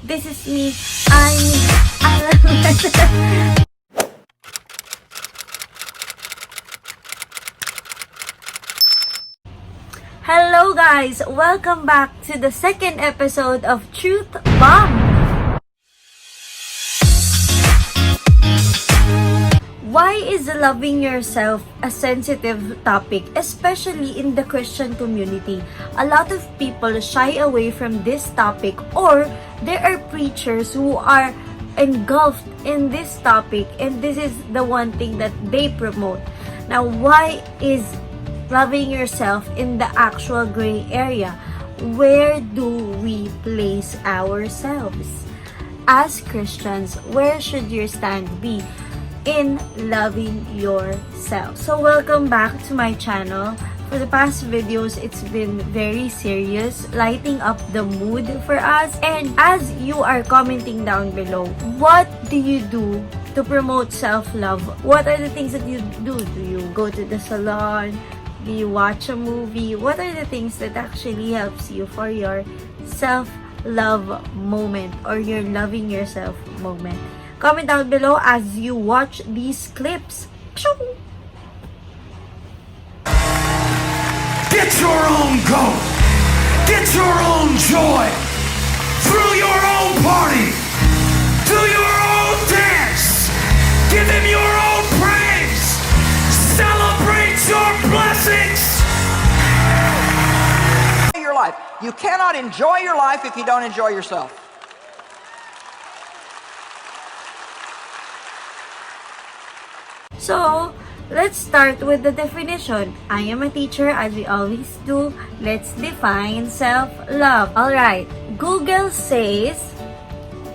This is me. I'm Hello guys! Welcome back to the second episode of Truth Bomb! Why is loving yourself a sensitive topic, especially in the Christian community? A lot of people shy away from this topic, or there are preachers who are engulfed in this topic, and this is the one thing that they promote. Now, why is loving yourself in the actual gray area? Where do we place ourselves? As Christians, where should your stand be in loving yourself? So welcome back to my channel. For the past videos, it's been very serious, lighting up the mood for us. And as you are commenting down below, what do you do to promote self-love? What are the things that you do? Do you go to the salon? Do you watch a movie? What are the things that actually helps you for your self-love moment or your loving yourself moment? Comment down below as you watch these clips. Get your own goat. Get your own joy. Through your own party. Do your own dance. Give him your own praise. Celebrate your blessings. Your life. You cannot enjoy your life if you don't enjoy yourself. So, let's start with the definition. I am a teacher, as we always do. Let's define self-love. Alright, Google says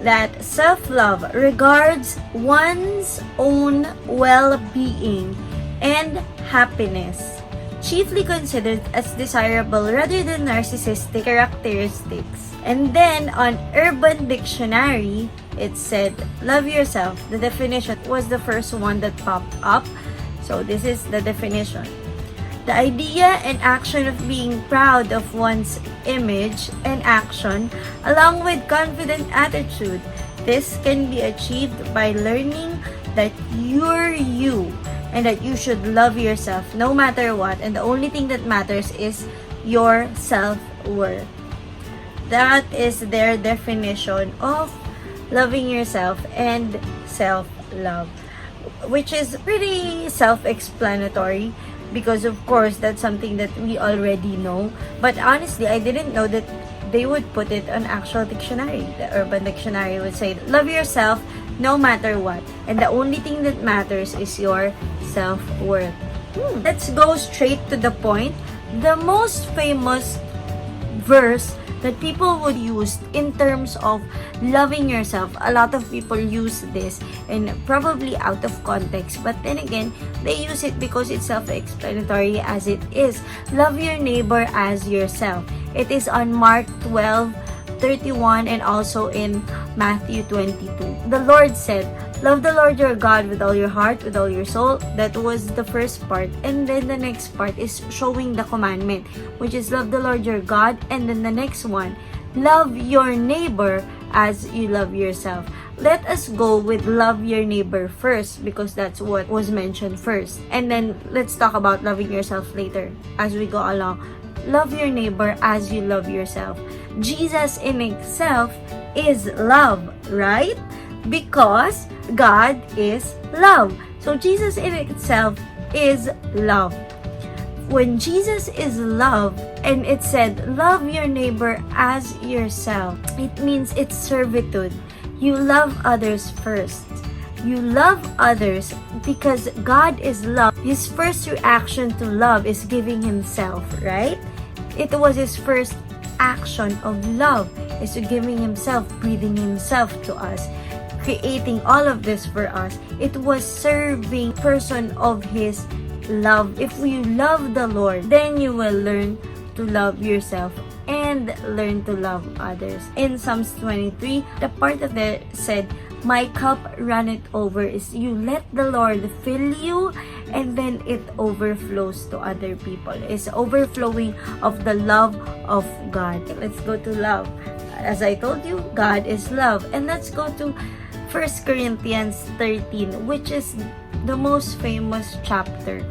that self-love regards one's own well-being and happiness, chiefly considered as desirable rather than narcissistic characteristics. And then on Urban Dictionary, it said, love yourself. The definition was the first one that popped up. So this is the definition. The idea and action of being proud of one's image and action, along with confident attitude. This can be achieved by learning that you're you and that you should love yourself no matter what. And the only thing that matters is your self-worth. That is their definition of loving yourself and self-love, which is pretty self-explanatory because of course that's something that we already know. But honestly, I didn't know that they would put it on actual dictionary. The Urban Dictionary would say, love yourself no matter what, and the only thing that matters is your self-worth. Let's go straight to the point. The most famous verse that people would use in terms of loving yourself, a lot of people use this and probably out of context, but then again, they use it because it's self-explanatory as it is. Love your neighbor as yourself. It is on Mark 12:31 and also in Matthew 22. The Lord said, love the Lord your God with all your heart, with all your soul. That was the first part. And then the next part is showing the commandment, which is love the Lord your God. And then the next one, love your neighbor as you love yourself. Let us go with love your neighbor first because that's what was mentioned first. And then let's talk about loving yourself later as we go along. Love your neighbor as you love yourself. Jesus in itself is love, right? Because God is love. So Jesus in itself is love. When Jesus is love and it said love your neighbor as yourself, it means it's servitude. You love others first. You love others because God is love. His first reaction to love is giving himself, right? It was his first action of love is to giving himself, breathing himself to us, creating all of this for us. It was serving person of his love. If you love the Lord, then you will learn to love yourself and learn to love others. In Psalms 23, the part of that said, my cup runneth over, is you let the Lord fill you and then it overflows to other people. It's overflowing of the love of God. Let's go to love. as I told you, God is love. And let's go to 1 Corinthians 13, which is the most famous chapter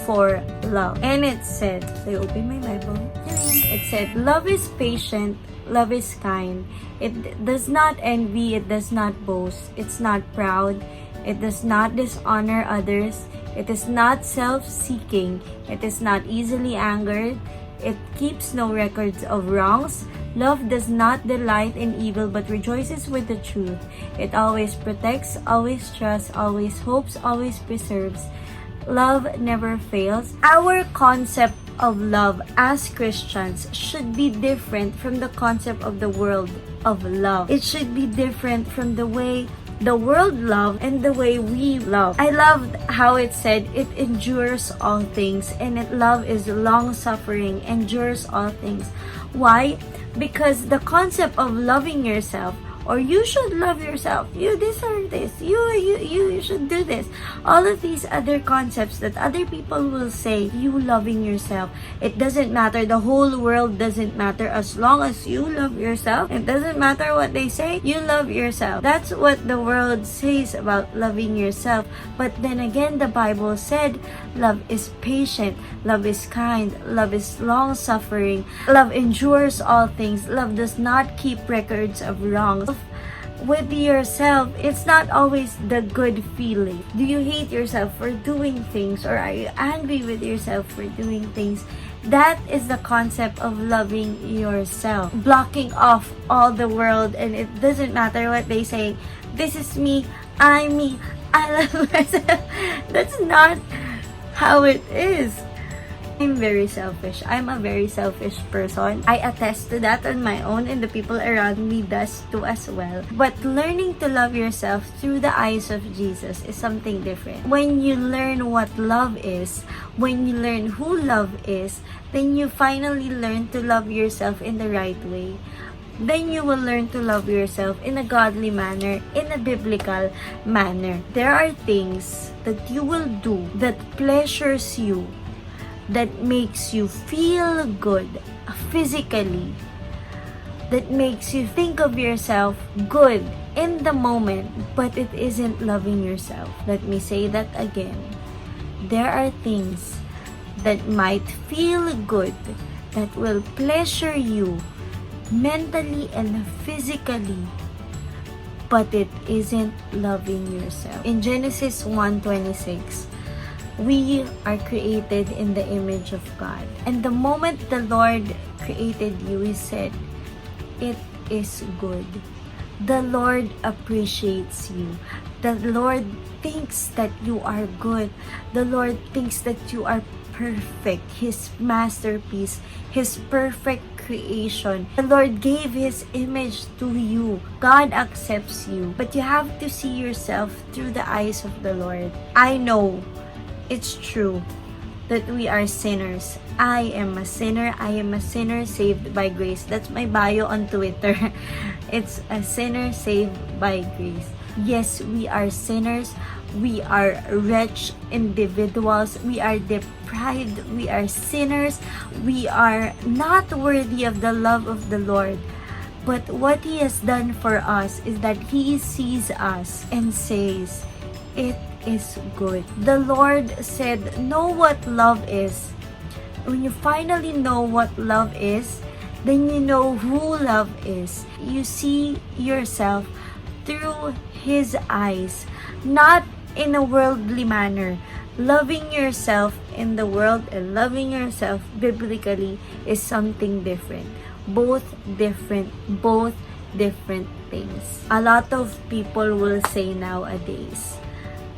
for love. And it said, so you open my Bible. It said, love is patient, love is kind. It does not envy, it does not boast, it's not proud, it does not dishonor others, it is not self-seeking, it is not easily angered, it keeps no records of wrongs. Love does not delight in evil but rejoices with the truth. It always protects, always trusts, always hopes, always preserves. Love never fails. Our concept of love as Christians should be different from the concept of the world of love. It should be different from the way the world loves and the way we love. I loved how it said it endures all things, and love is long suffering, endures all things. Why? Because the concept of loving yourself, or you should love yourself, you deserve this, you should do this, all of these other concepts that other people will say, you loving yourself, it doesn't matter. The whole world doesn't matter. As long as you love yourself, it doesn't matter what they say, you love yourself. That's what the world says about loving yourself. But then again, the Bible said love is patient, love is kind, love is long suffering, love endures all things, love does not keep records of wrongs. With yourself, it's not always the good feeling. Do you hate yourself for doing things, or are you angry with yourself for doing things? That is the concept of loving yourself. Blocking off all the world, and it doesn't matter what they say. This is me, I'm me, I love myself. That's not how it is. I'm very selfish. I'm a very selfish person. I attest to that on my own, and the people around me does too as well. But learning to love yourself through the eyes of Jesus is something different. When you learn what love is, when you learn who love is, then you finally learn to love yourself in the right way. Then you will learn to love yourself in a godly manner, in a biblical manner. There are things that you will do that pleasures you, that makes you feel good physically, that makes you think of yourself good in the moment, but it isn't loving yourself. Let me say that again. There are things that might feel good, that will pleasure you mentally and physically, but it isn't loving yourself. In Genesis 1:26, we are created in the image of God. And the moment the Lord created you, He said, it is good. The Lord appreciates you. The Lord thinks that you are good. The Lord thinks that you are perfect. His masterpiece, His perfect creation. The Lord gave His image to you. God accepts you. But you have to see yourself through the eyes of the Lord. I know it's true that we are sinners. I am a sinner. I am a sinner saved by grace. That's my bio on Twitter. It's a sinner saved by grace. Yes, we are sinners. We are wretched individuals. We are deprived. We are sinners. We are not worthy of the love of the Lord. But what He has done for us is that He sees us and says, it is good. The Lord said, know what love is. When you finally know what love is, then you know who love is. You see yourself through His eyes, not in a worldly manner. Loving yourself in the world and loving yourself biblically is something different. Both different things. A lot of people will say nowadays,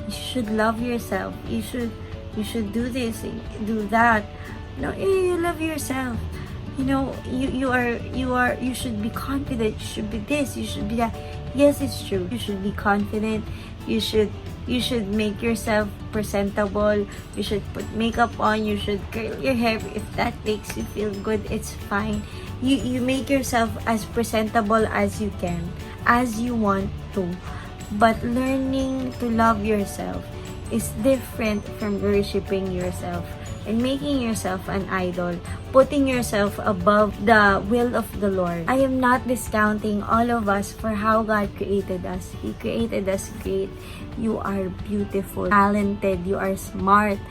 you should love yourself. You should do this, do that. No, you love yourself. You know, you should be confident. You should be this. You should be that. Yes, it's true. You should be confident. You should make yourself presentable. You should put makeup on. You should curl your hair. If that makes you feel good, it's fine. You make yourself as presentable as you can, as you want to. But learning to love yourself is different from worshiping yourself. and making yourself an idol, putting yourself above the will of the Lord. I am not discounting all of us for how God created us. He created us great. You are beautiful, talented, you are smart,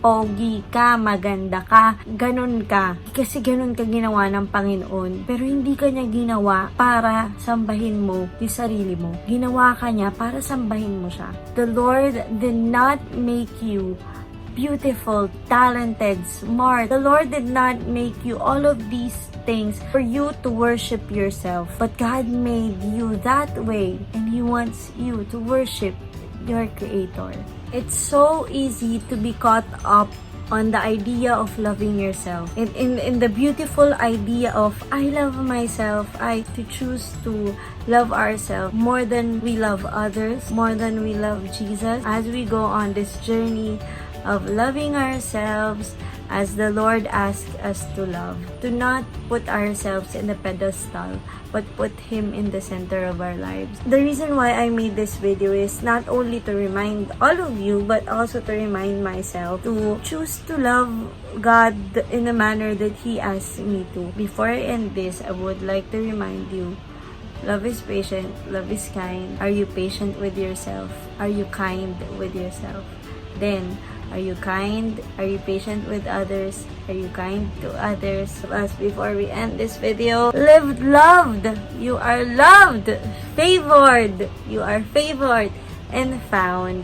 pogi ka, maganda ka, ganun ka. Kasi ganun ka ginawa ng Panginoon. Pero hindi ka niya ginawa para sambahin mo yung sarili mo. Ginawa ka niya para sambahin mo siya. The Lord did not make you beautiful, talented, smart. The Lord did not make you all of these things for you to worship yourself. But God made you that way, and He wants you to worship your Creator. It's so easy to be caught up on the idea of loving yourself. In the beautiful idea of, I love myself, to choose to love ourselves more than we love others, more than we love Jesus. As we go on this journey of loving ourselves as the Lord asks us to love. To not put ourselves in the pedestal, but put Him in the center of our lives. The reason why I made this video is not only to remind all of you, but also to remind myself to choose to love God in the manner that He asks me to. Before I end this, I would like to remind you, love is patient, love is kind. Are you patient with yourself? Are you kind with yourself? Then, are you kind? Are you patient with others? Are you kind to others? As before we end this video, live loved. You are loved, favored. You are favored and found.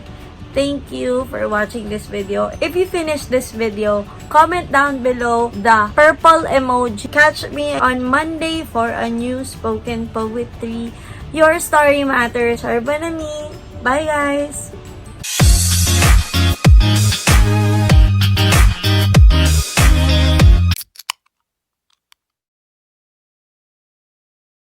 Thank you for watching this video. If you finished this video, comment down below the purple emoji. Catch me on Monday for a new spoken poetry. Your story matters. Arbanami. Bye guys.